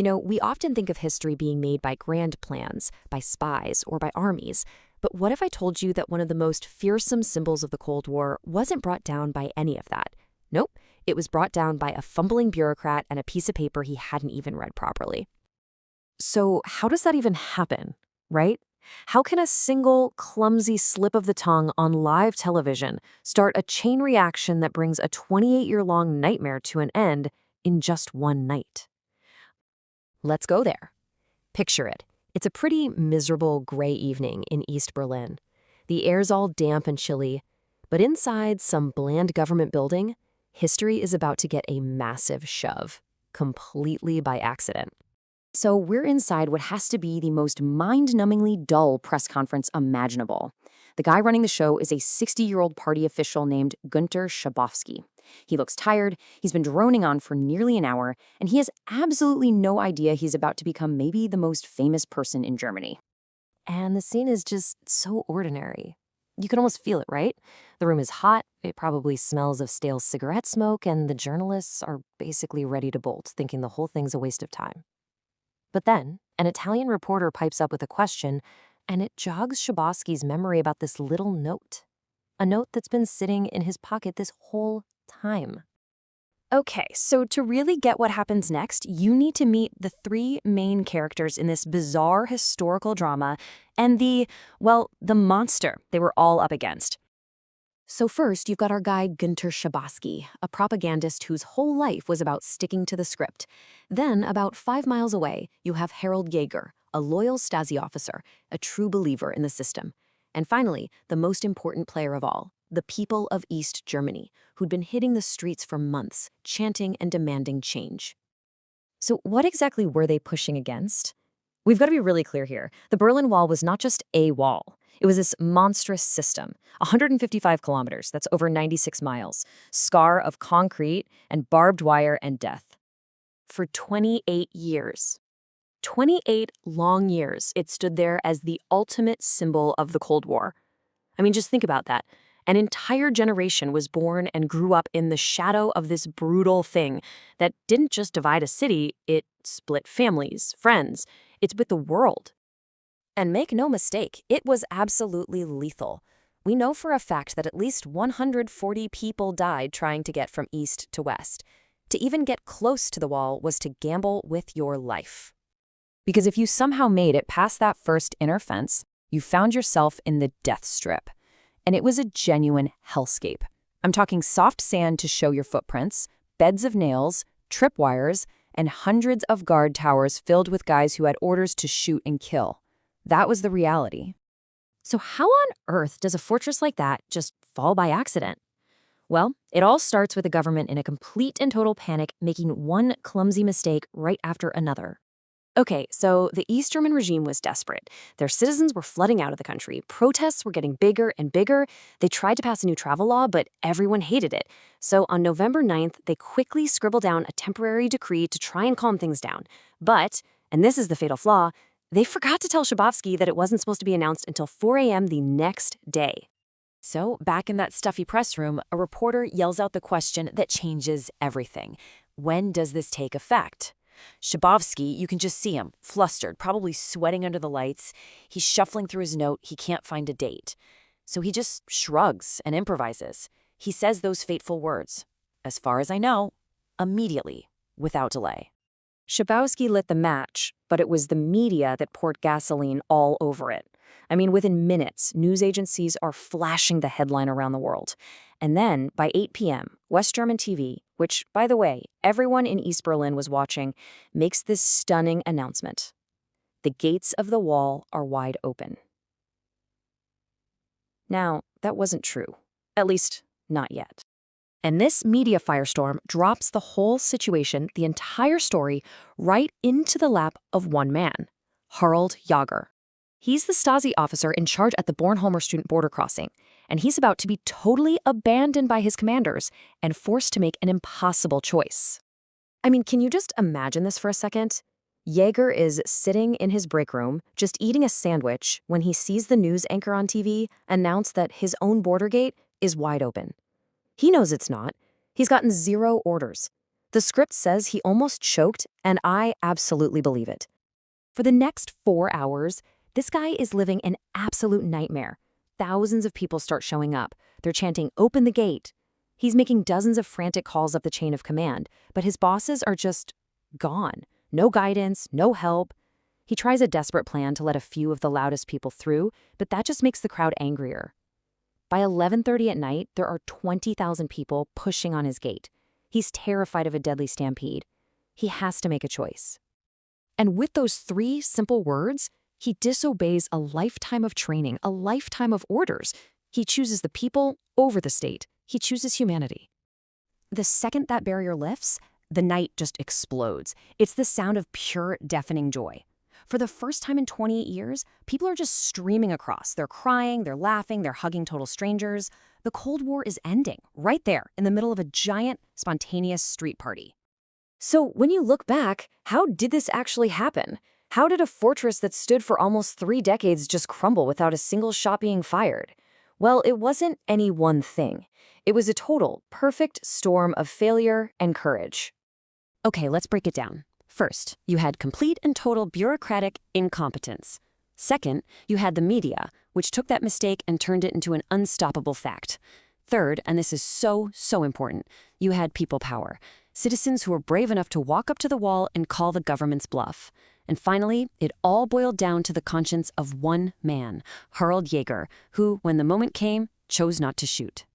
We often think of history being made by grand plans, by spies, or by armies. But what if I told you that one of the most fearsome symbols of the Cold War wasn't brought down by any of that? Nope, it was brought down by a fumbling bureaucrat and a piece of paper he hadn't even read properly. So how does that even happen, right? How can a single clumsy slip of the tongue on live television start a chain reaction that brings a 28-year-long nightmare to an end in just one night? Let's go there. Picture it. It's a pretty miserable gray evening in East Berlin. The air's all damp and chilly, but inside some bland government building, history is about to get a massive shove, completely by accident. So we're inside what has to be the most mind-numbingly dull press conference imaginable. The guy running the show is a 60-year-old party official named Günter Schabowski. He looks tired, he's been droning on for nearly an hour, and he has absolutely no idea he's about to become maybe the most famous person in Germany. And the scene is just so ordinary. You can almost feel it, right? The room is hot, it probably smells of stale cigarette smoke, and the journalists are basically ready to bolt, thinking the whole thing's a waste of time. But then, an Italian reporter pipes up with a question, and it jogs Schabowski's memory about this little note. A note that's been sitting in his pocket this whole time. Okay, so to really get what happens next, you need to meet the three main characters in this bizarre historical drama and the monster they were all up against. So first, you've got our guy Günter Schabowski, a propagandist whose whole life was about sticking to the script. Then, about 5 miles away, you have Harold Jaeger, a loyal Stasi officer, a true believer in the system. And finally, the most important player of all, the people of East Germany, who'd been hitting the streets for months, chanting and demanding change. So what exactly were they pushing against? We've got to be really clear here. The Berlin Wall was not just a wall. It was this monstrous system, 155 kilometers, that's over 96 miles, scar of concrete and barbed wire and death. For 28 years. 28 long years, it stood there as the ultimate symbol of the Cold War. I mean, just think about that. An entire generation was born and grew up in the shadow of this brutal thing that didn't just divide a city, it split families, friends. It's with the world. And make no mistake, it was absolutely lethal. We know for a fact that at least 140 people died trying to get from east to west. To even get close to the wall was to gamble with your life. Because if you somehow made it past that first inner fence, you found yourself in the death strip. And it was a genuine hellscape. I'm talking soft sand to show your footprints, beds of nails, tripwires, and hundreds of guard towers filled with guys who had orders to shoot and kill. That was the reality. So how on earth does a fortress like that just fall by accident? Well, it all starts with the government in a complete and total panic, making one clumsy mistake right after another. Okay, so the East German regime was desperate. Their citizens were flooding out of the country. Protests were getting bigger and bigger. They tried to pass a new travel law, but everyone hated it. So on November 9th, they quickly scribbled down a temporary decree to try and calm things down. But, and this is the fatal flaw, they forgot to tell Schabowski that it wasn't supposed to be announced until 4 a.m. the next day. So back in that stuffy press room, a reporter yells out the question that changes everything. When does this take effect? Schabowski, you can just see him, flustered, probably sweating under the lights. He's shuffling through his note. He can't find a date. So he just shrugs and improvises. He says those fateful words. As far as I know, immediately, without delay. Schabowski lit the match, but it was the media that poured gasoline all over it. I mean, within minutes, news agencies are flashing the headline around the world. And then, by 8 p.m., West German TV, which, by the way, everyone in East Berlin was watching, makes this stunning announcement. The gates of the wall are wide open. Now, that wasn't true. At least, not yet. And this media firestorm drops the whole situation, the entire story, right into the lap of one man, Harold Jaeger. He's the Stasi officer in charge at the Bornholmer Street border crossing, and he's about to be totally abandoned by his commanders and forced to make an impossible choice. I mean, can you just imagine this for a second? Jaeger is sitting in his break room, just eating a sandwich, when he sees the news anchor on TV announce that his own border gate is wide open. He knows it's not. He's gotten 0 orders. The script says he almost choked, and I absolutely believe it. For the next 4 hours, this guy is living an absolute nightmare. Thousands of people start showing up. They're chanting, "Open the gate." He's making dozens of frantic calls up the chain of command, but his bosses are just gone. No guidance, no help. He tries a desperate plan to let a few of the loudest people through, but that just makes the crowd angrier. By 11:30 at night, there are 20,000 people pushing on his gate. He's terrified of a deadly stampede. He has to make a choice. And with those 3 simple words, he disobeys a lifetime of training, a lifetime of orders. He chooses the people over the state. He chooses humanity. The second that barrier lifts, the night just explodes. It's the sound of pure, deafening joy. For the first time in 28 years, people are just streaming across. They're crying, they're laughing, they're hugging total strangers. The Cold War is ending, right there, in the middle of a giant, spontaneous street party. So when you look back, how did this actually happen? How did a fortress that stood for almost 3 decades just crumble without a single shot being fired? Well, it wasn't any one thing. It was a total, perfect storm of failure and courage. Okay, let's break it down. First, you had complete and total bureaucratic incompetence. Second, you had the media, which took that mistake and turned it into an unstoppable fact. Third, and this is so important, you had people power. Citizens who were brave enough to walk up to the wall and call the government's bluff. And finally, it all boiled down to the conscience of one man, Harald Jäger, who, when the moment came, chose not to shoot.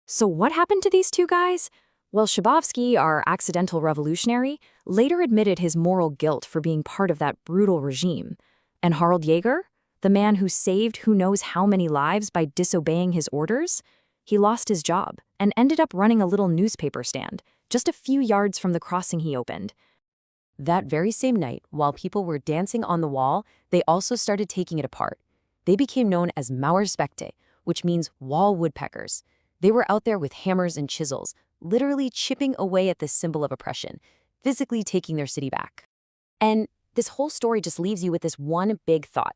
So what happened to these 2 guys? Well, Schabowski, our accidental revolutionary, later admitted his moral guilt for being part of that brutal regime. And Harald Jäger, the man who saved who knows how many lives by disobeying his orders, he lost his job and ended up running a little newspaper stand, just a few yards from the crossing he opened. That very same night, while people were dancing on the wall, they also started taking it apart. They became known as Mauerspekte, which means wall woodpeckers. They were out there with hammers and chisels, literally chipping away at this symbol of oppression, physically taking their city back. And this whole story just leaves you with this one big thought.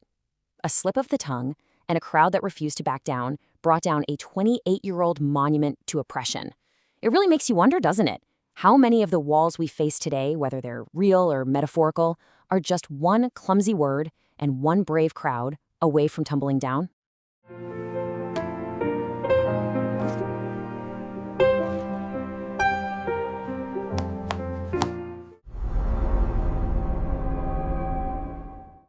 A slip of the tongue, and a crowd that refused to back down brought down a 28-year-old monument to oppression. It really makes you wonder, doesn't it? How many of the walls we face today, whether they're real or metaphorical, are just one clumsy word and one brave crowd away from tumbling down?